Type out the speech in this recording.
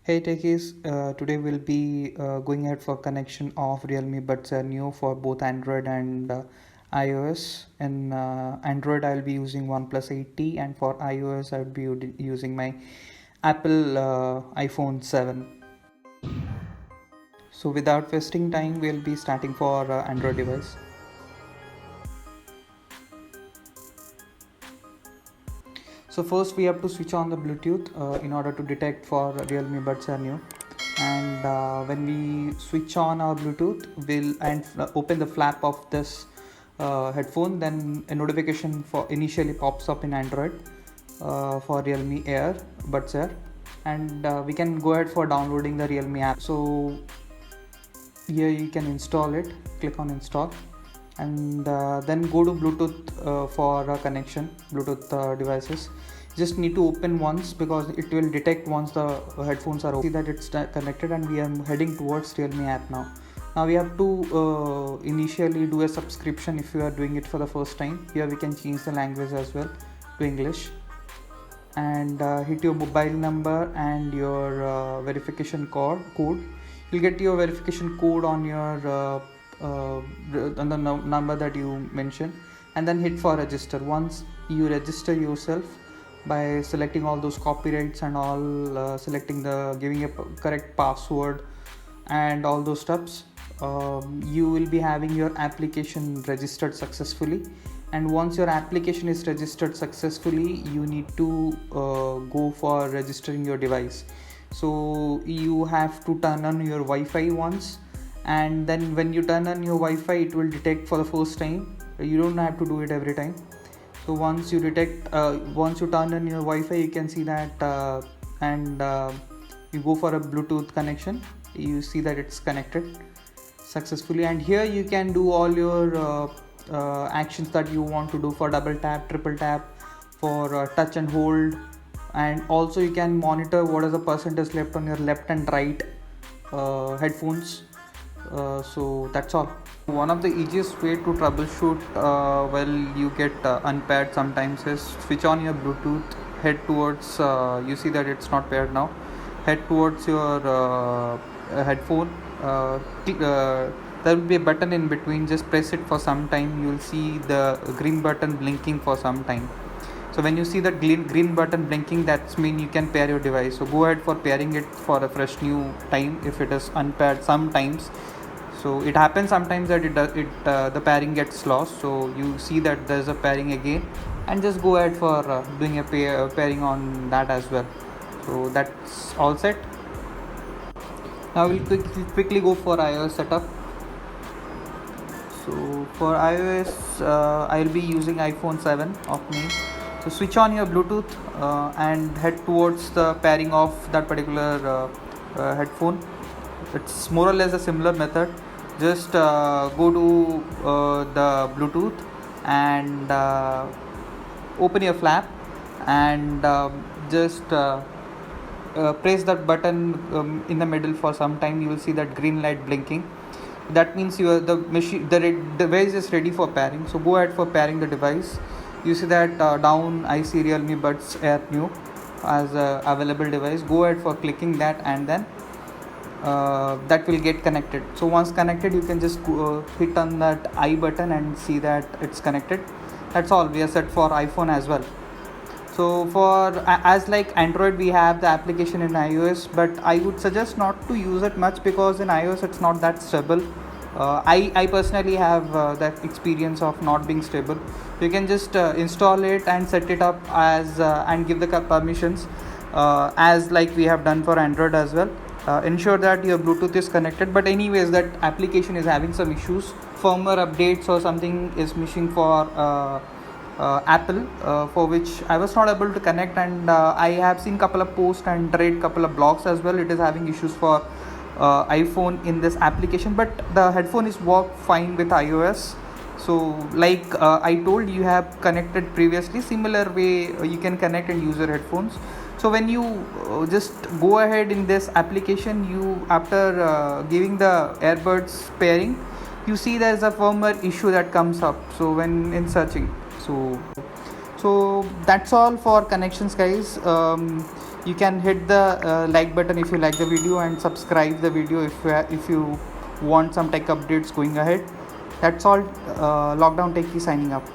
Hey techies, today we'll be going ahead for connection of Realme Buds Air Neo for both Android and iOS. In Android, I'll be using OnePlus 8T, and for iOS, I'll be using my Apple iPhone 7. So without wasting time, we'll be starting for Android device. So first we have to switch on the Bluetooth in order to detect for Realme Buds Air Neo. And when we switch on our Bluetooth, open the flap of this headphone, then a notification for initially pops up in Android for Realme Air Buds Air, and we can go ahead for downloading the Realme app. So here you can install it, click on install, and then go to Bluetooth for connection, Bluetooth devices. Just need to open once because it will detect once the headphones are open. See that it's connected, and we are heading towards Realme app now. Now we have to initially do a subscription if you are doing it for the first time. Here we can change the language as well to English, and hit your mobile number and your verification code. You'll get your verification code on your on the number that you mentioned, and then hit for register. Once you register yourself by selecting all those copyrights and all, selecting the giving a correct password and all those steps, you will be having your application registered successfully. And once your application is registered successfully, you need to go for registering your device. So you have to turn on your Wi-Fi once, and then when you turn on your Wi-Fi, it will detect for the first time. You don't have to do it every time. So once you turn on your Wi-Fi, you can see that, and you go for a Bluetooth connection. You see that it's connected successfully, and here you can do all your actions that you want to do for double tap, triple tap, for touch and hold, and also you can monitor what is the percentage left on your left and right headphones. So that's all. One of the easiest way to troubleshoot you get unpaired sometimes is switch on your Bluetooth, head towards, you see that it's not paired now, head towards your headphone. There will be a button in between, just press it for some time. You will see the green button blinking for some time. So when you see the green button blinking, that's mean you can pair your device. So go ahead for pairing it for a fresh new time if it is unpaired sometimes. So it happens sometimes that the pairing gets lost. So you see that there's a pairing again, and just go ahead for doing a pairing on that as well. So that's all set. Now we'll quickly go for iOS setup. So for iOS, I'll be using iPhone 7 of me. So switch on your Bluetooth and head towards the pairing of that particular headphone. It's more or less a similar method. Just go to the Bluetooth and open your flap, and just press that button in the middle for some time. You will see that green light blinking. That means the device is ready for pairing. So go ahead for pairing the device. You see that down I see Realme Buds Air Neo as a available device. Go ahead for clicking that, and then that will get connected. So once connected, you can just hit on that I button and see that it's connected. That's all. We are set for iPhone as well. So for as like Android, we have the application in iOS, but I would suggest not to use it much because in iOS it's not that stable. I personally have that experience of not being stable. You can just install it and set it up as and give the permissions as like we have done for Android as well. Ensure that your Bluetooth is connected, but anyways that application is having some issues, firmware updates or something is missing for Apple, for which I was not able to connect, and I have seen couple of posts and read couple of blogs as well. It is having issues for iPhone in this application, but the headphone is work fine with iOS. So like I told, you have connected previously, similar way you can connect and use your headphones. So when you just go ahead in this application, you after giving the earbuds pairing, you see there's a firmware issue that comes up. So when in searching, so that's all for connections, guys. You can hit the like button if you like the video, and subscribe the video if you want some tech updates going ahead. That's all. Lockdown Techie signing up.